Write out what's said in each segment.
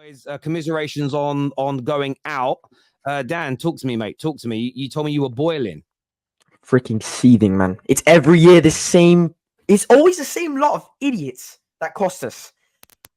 Guys, commiserations on going out. Dan, talk to me, mate. Talk to me. You told me you were boiling. Freaking seething, man. It's every year the same. It's always the same lot of idiots that cost us.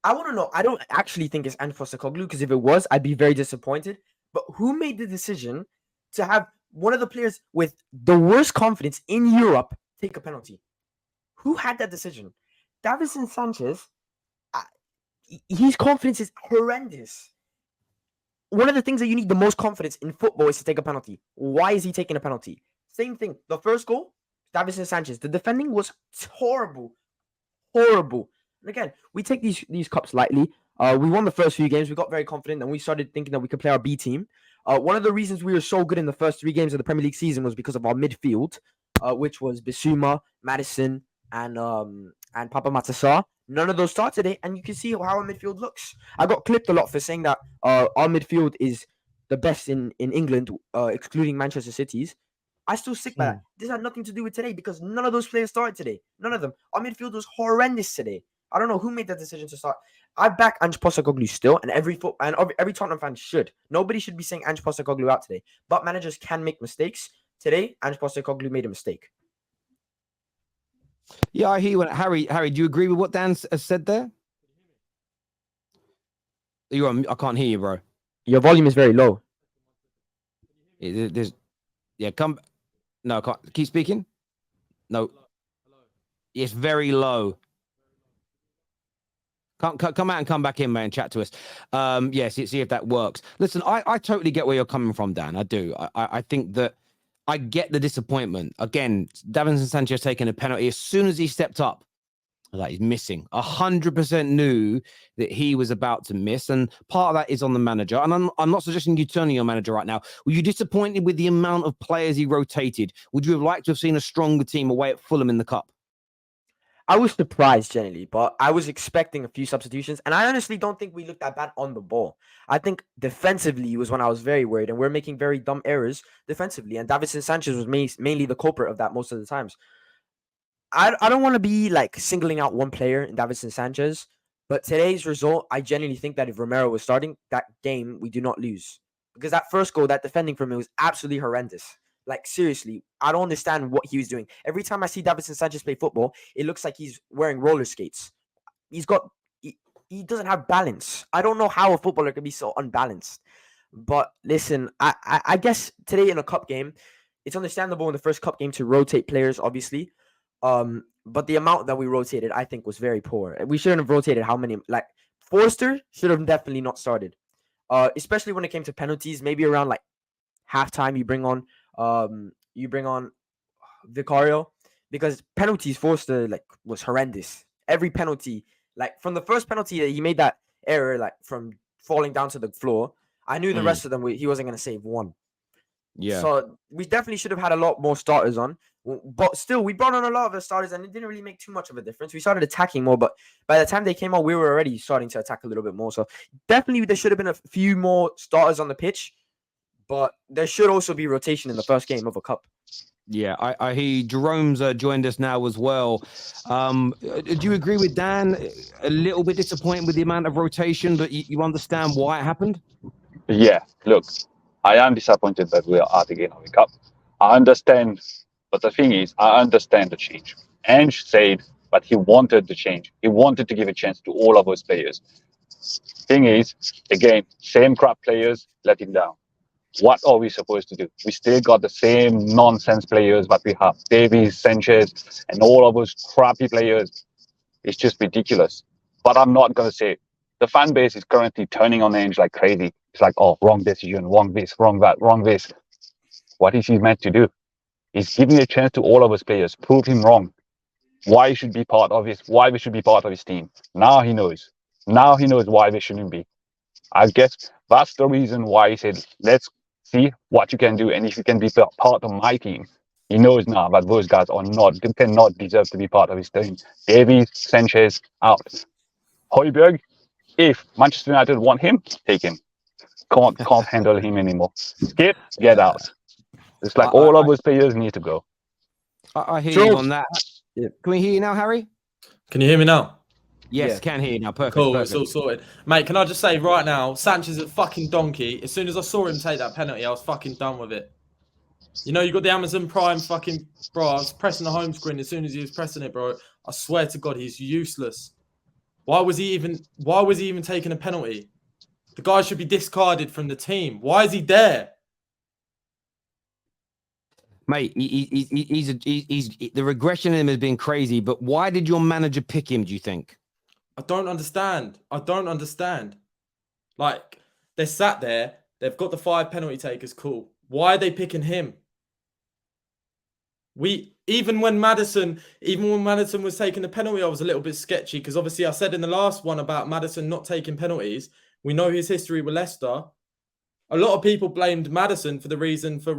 I want to know. I don't actually think it's Ange Postecoglou, because if it was, I'd be very disappointed. But who made the decision to have one of the players with the worst confidence in Europe take a penalty? Who had that decision? Davison Sanchez. His confidence is horrendous. One of the things that you need the most confidence in football is to take a penalty. Why is he taking a penalty? Same thing. The first goal, Davison Sanchez. The defending was horrible. Horrible. And again, we take these cups lightly. We won the first few games. We got very confident, and we started thinking that we could play our B team. One of the reasons we were so good in the first 3 games of the Premier League season was because of our midfield, which was Bissouma, Maddison, and Papa Matasar. None of those start today, and you can see how our midfield looks. I got clipped a lot for saying that our midfield is the best in England, excluding Manchester City's. I still stick by that. This had nothing to do with today, because none of those players started today. None of them. Our midfield was horrendous today. I don't know who made that decision to start. I back Ange Postecoglou still, and every Tottenham fan should. Nobody should be saying Ange Postecoglou out today. But managers can make mistakes. Today, Ange Postecoglou made a mistake. Yeah, I hear you. Harry, do you agree with what Dan has said there? You're on. I can't hear you, bro. Your volume is very low. Come. No, I can't. Keep speaking. No. It's very low. Come out and come back in, man, and chat to us. See if that works. Listen, I totally get where you're coming from, Dan. I do. I think that I get the disappointment. Again, Davison Sanchez taking a penalty. As soon as he stepped up, like he's missing. 100% knew that he was about to miss. And part of that is on the manager. And I'm not suggesting you turn on your manager right now. Were you disappointed with the amount of players he rotated? Would you have liked to have seen a stronger team away at Fulham in the Cup? I was surprised generally, but I was expecting a few substitutions, and I honestly don't think we looked that bad on the ball. I think defensively was when I was very worried, and we're making very dumb errors defensively, and Davison Sanchez was mainly the culprit of that most of the times. I don't want to be like singling out one player in Davison Sanchez, but today's result, I genuinely think that if Romero was starting that game, we do not lose, because that first goal, that defending from him was absolutely horrendous. Like, seriously, I don't understand what he was doing. Every time I see Davison Sanchez play football, it looks like he's wearing roller skates. He doesn't have balance. I don't know how a footballer can be so unbalanced. But listen, I guess today in a cup game, it's understandable in the first cup game to rotate players, obviously. But the amount that we rotated, I think, was very poor. We shouldn't have rotated how many. Like, Forster should have definitely not started. Especially when it came to penalties, maybe around like halftime, you bring on Vicario, because penalties Forster was horrendous. Every penalty, like from the first penalty that he made that error, like from falling down to the floor, I knew the rest of them he wasn't going to save one. Yeah. So we definitely should have had a lot more starters on. But still, we brought on a lot of the starters, and it didn't really make too much of a difference. We started attacking more, but by the time they came on, we were already starting to attack a little bit more. So definitely there should have been a few more starters on the pitch. But there should also be rotation in the first game of a cup. Yeah, I hear Jerome's joined us now as well. Do you agree with Dan? A little bit disappointed with the amount of rotation, but you understand why it happened? Yeah, look, I am disappointed that we are out again on the cup. I understand, but the thing is, I understand the change. Ange said, but he wanted the change. He wanted to give a chance to all of those players. Thing is, again, same crap players let him down. What are we supposed to do? We still got the same nonsense players that we have. Davies, Sanchez, and all of those crappy players. It's just ridiculous. But I'm not going to say it. The fan base is currently turning on Ange like crazy. It's like, oh, wrong decision, wrong this, wrong that, wrong this. What is he meant to do? He's giving a chance to all of his players. Prove him wrong. Why he should be part of why we should be part of his team. Now he knows. Now he knows why we shouldn't be. I guess that's the reason why he said, let's see what you can do, and if you can be part of my team. He knows now that those guys cannot deserve to be part of his team. Davies, Sanchez, out. Højbjerg, if Manchester United want him, take him. Can't handle him anymore. Skip, get out. It's like all of those players need to go. I hear you on that. Can we hear you now, Harry? Can you hear me now? Yes, Yeah. can hear you now. Perfect. Cool, Perfect. it's all sorted. Mate, can I just say right now, Sanchez is a fucking donkey. As soon as I saw him take that penalty, I was fucking done with it. You know, you got the Amazon Prime fucking... Bro, I was pressing the home screen as soon as he was pressing it, bro. I swear to God, he's useless. Why was he even taking a penalty? The guy should be discarded from the team. Why is he there? Mate, he's the regression in him has been crazy. But why did your manager pick him? Do you think? I don't understand. Like, they're sat there. They've got the 5 penalty takers. Cool. Why are they picking him? Even when Madison was taking the penalty, I was a little bit sketchy because obviously I said in the last one about Madison not taking penalties. We know his history with Leicester. A lot of people blamed Madison for the reason for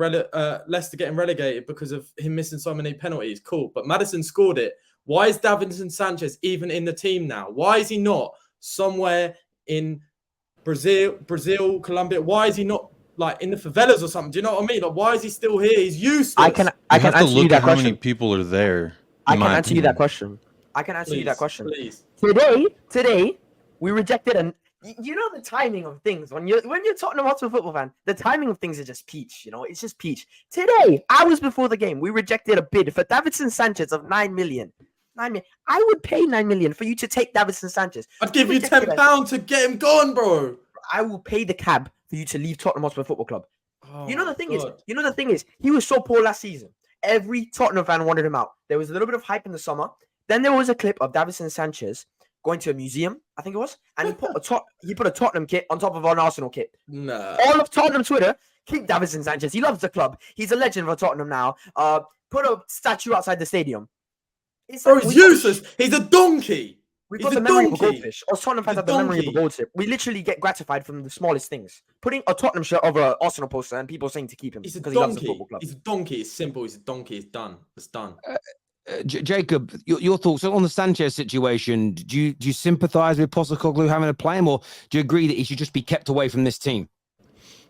Leicester getting relegated because of him missing so many penalties. Cool, but Madison scored it. Why is Davison Sanchez even in the team now? Why is he not somewhere in Brazil, Colombia? Why is he not like in the favelas or something? Do you know what I mean? Like, why is he still here? He's useless. I can have to answer you look that at how many question. people are there. I in can my answer you that opinion. question. I can answer you that question. Please. Today, we rejected an. You know the timing of things when you're Tottenham Hotspur football fan. The timing of things is just peach. You know, it's just peach. Today, hours before the game, we rejected a bid for Davison Sanchez of 9 million. 9 million. I would pay 9 million for you to take Davison Sanchez. I'd give you £10 to get him gone, bro. I will pay the cab for you to leave Tottenham Hotspur Football Club. Oh, you know the thing is, he was so poor last season. Every Tottenham fan wanted him out. There was a little bit of hype in the summer. Then there was a clip of Davison Sanchez going to a museum, I think it was, and he put a Tottenham kit on top of an Arsenal kit. Nah. All of Tottenham Twitter, keep Davison Sanchez. He loves the club. He's a legend for Tottenham now. Put a statue outside the stadium. Bro, he's useless. He's a donkey. We've He's got a the memory of a donkey. goldfish. Us Tottenham fans He's a have the memory of a donkey. goldfish. We literally get gratified from the smallest things. Putting a Tottenham shirt over an Arsenal poster and people saying to keep him He's a because he loves the donkey. football club. He's a donkey. It's simple. He's a donkey. It's done. It's done. Jacob, your thoughts on the Sanchez situation? Do you sympathise with Postecoglou having to play him, or do you agree that he should just be kept away from this team?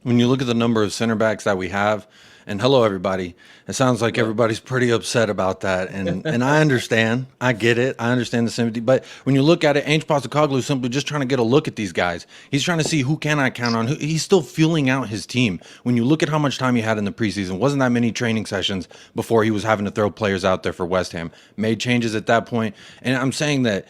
When you look at the number of center backs that we have, and hello everybody, it sounds like everybody's pretty upset about that, and I understand, I get it, I understand the sympathy, but when you look at it, Ange Postecoglou is simply just trying to get a look at these guys. He's trying to see who can I count on. He's still feeling out his team. When you look at how much time he had in the preseason, wasn't that many training sessions before he was having to throw players out there for West Ham. Made changes at that point, and I'm saying that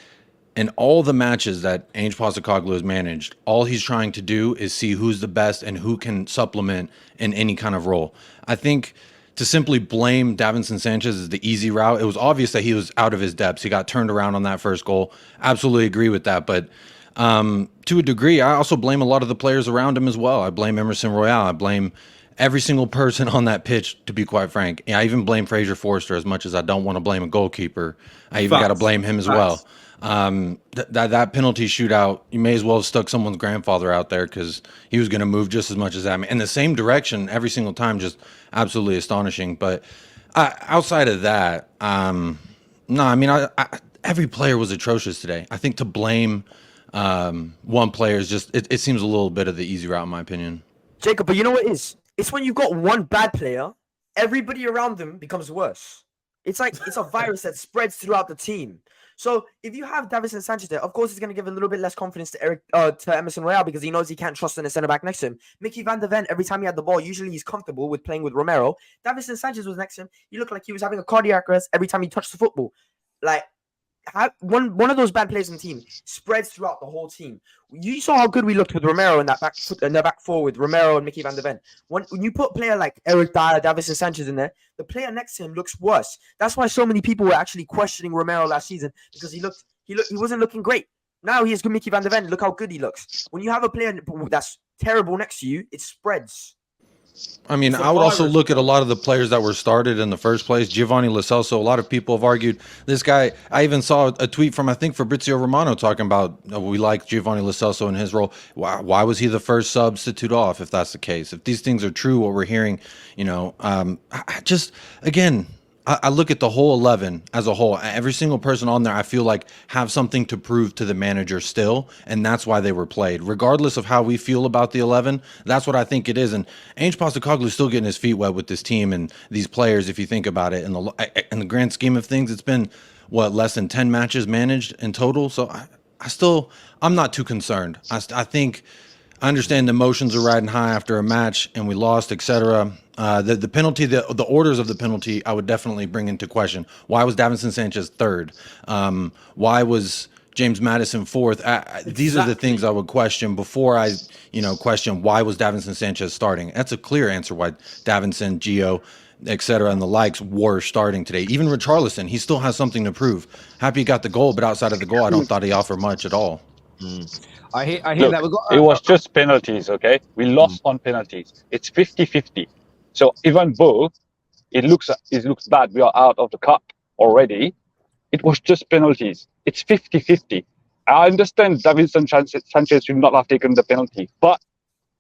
in all the matches that Ange Postecoglou has managed, all he's trying to do is see who's the best and who can supplement in any kind of role. I think to simply blame Davison Sanchez is the easy route. It was obvious that he was out of his depths. He got turned around on that first goal. Absolutely agree with that. But to a degree, I also blame a lot of the players around him as well. I blame Emerson Royale. I blame every single person on that pitch, to be quite frank. I even blame Fraser Forster as much as I don't want to blame a goalkeeper. I even got to blame him as well. That penalty shootout, you may as well have stuck someone's grandfather out there because he was going to move just as much as that. In the same direction every single time, just absolutely astonishing. But outside of that, every player was atrocious today. I think to blame one player is just, it seems a little bit of the easy route in my opinion. Jacob, but you know what it is? It's when you've got one bad player, everybody around them becomes worse. It's like it's a virus that spreads throughout the team. So if you have Davison Sanchez there, of course he's going to give a little bit less confidence to Emerson Royale because he knows he can't trust in a centre back next to him. Mickey van de Ven, every time he had the ball, usually he's comfortable with playing with Romero. Davison Sanchez was next to him. He looked like he was having a cardiac arrest every time he touched the football. Like one of those bad players in the team spreads throughout the whole team. You saw how good we looked with Romero in that back four with Romero and Mickey van de Ven. When you put a player like Eric Dyer, Davison Sanchez in there, the player next to him looks worse. That's why so many people were actually questioning Romero last season because he wasn't looking great. Now he has good Mickey van de Ven. Look how good he looks. When you have a player that's terrible next to you, it spreads. I mean, I would also look at a lot of the players that were started in the first place. Giovanni Lo Celso, a lot of people have argued this guy. I even saw a tweet from, I think, Fabrizio Romano talking about we like Giovanni Lo Celso in his role. Why was he the first substitute off if that's the case? If these things are true, what we're hearing, I look at the whole 11 as a whole. Every single person on there, I feel like have something to prove to the manager still, and that's why they were played. Regardless of how we feel about the 11, that's what I think it is. And Ange Postecoglou is still getting his feet wet with this team and these players, if you think about it. In the grand scheme of things, it's been, less than 10 matches managed in total? So I'm not too concerned. I think I understand the emotions are riding high after a match and we lost, etc. The penalty, the orders of the penalty, I would definitely bring into question. Why was Davison Sanchez third? Why was James Madison fourth? These are the things I would question before I, question why was Davison Sanchez starting. That's a clear answer why Davison, Gio, etc. and the likes were starting today. Even Richarlison, he still has something to prove. Happy he got the goal, but outside of the goal, I don't thought he offered much at all. I hear Look, that. We got. it was just penalties, okay? We lost on penalties. It's 50-50. So even though it looks bad, we are out of the cup already, it was just penalties. It's 50-50. I understand Davison Sanchez should not have taken the penalty, but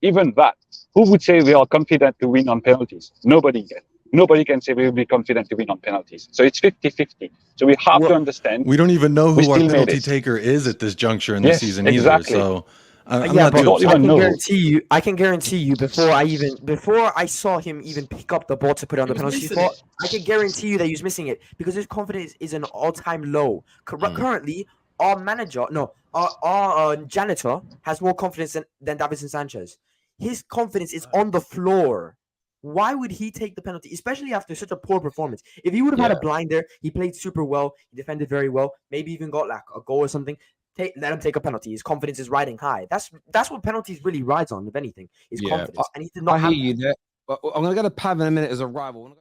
even that, who would say we are confident to win on penalties? Nobody can. Nobody can say we will be confident to win on penalties. So it's 50-50. So we have to understand. We don't even know we who our still made penalty it. taker is at this juncture in Yes, the season exactly. either. So I'm Yeah, not but too don't upset. even know. I can guarantee you before I saw him even pick up the ball to put it on He the was penalty missing spot, it. I can guarantee you that he was missing it because his confidence is an all-time low. Currently, our janitor has more confidence than Davison Sanchez. His confidence is on the floor. Why would he take the penalty, especially after such a poor performance? If he would have had a blind there, he played super well, he defended very well, maybe even got like a goal or something. Let him take a penalty. His confidence is riding high. That's what penalties really rides on, if anything, is confidence. And he did not I hear have you there. I'm going to go to Pav in a minute as a rival.